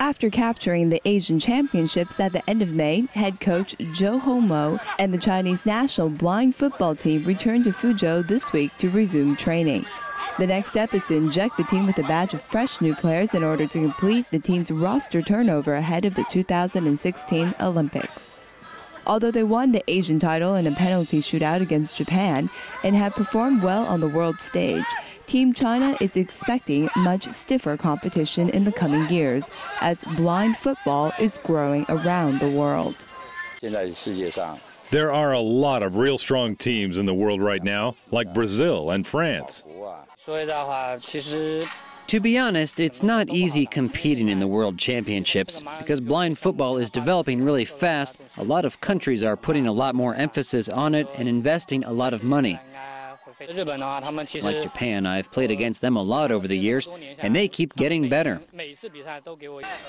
After capturing the Asian Championships at the end of May, head coach Zhou Hongmo and the Chinese national blind football team returned to Fuzhou this week to resume training. The next step is to inject the team with a batch of fresh new players in order to complete the team's roster turnover ahead of the 2016 Olympics. Although they won the Asian title in a penalty shootout against Japan and have performed well on the world stage, Team China is expecting much stiffer competition in the coming years as blind football is growing around the world. There are a lot of real strong teams in the world right now, like Brazil and France. To be honest, it's not easy competing in the World Championships because blind football is developing really fast. A lot of countries are putting a lot more emphasis on it and investing a lot of money. Like Japan, I've played against them a lot over the years, and they keep getting better.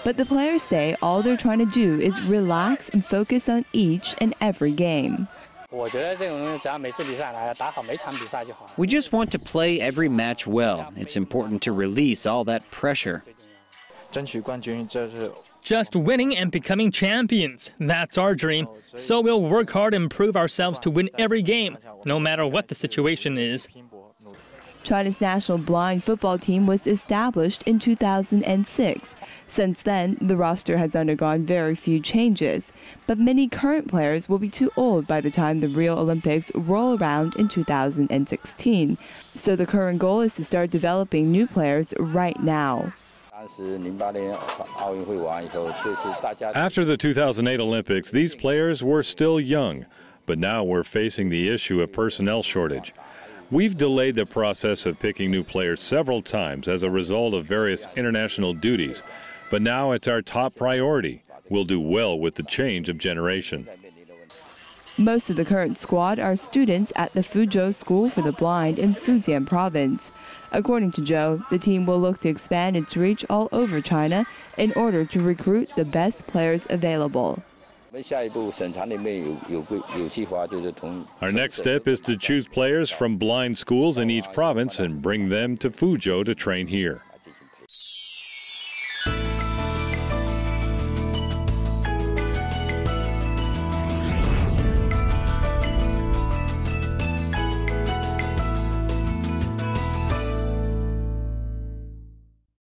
But the players say all they're trying to do is relax and focus on each and every game. We just want to play every match well. It's important to release all that pressure. Just winning and becoming champions. That's our dream. So we'll work hard and prove ourselves to win every game, no matter what the situation is. China's national blind football team was established in 2006. Since then, the roster has undergone very few changes, but many current players will be too old by the time the Rio Olympics roll around in 2016. So the current goal is to start developing new players right now. After the 2008 Olympics, these players were still young, but now we're facing the issue of personnel shortage. We've delayed the process of picking new players several times as a result of various international duties, but now it's our top priority. We'll do well with the change of generation. Most of the current squad are students at the Fuzhou School for the Blind in Fujian Province. According to Zhou, the team will look to expand its reach all over China in order to recruit the best players available. Our next step is to choose players from blind schools in each province and bring them to Fuzhou to train here.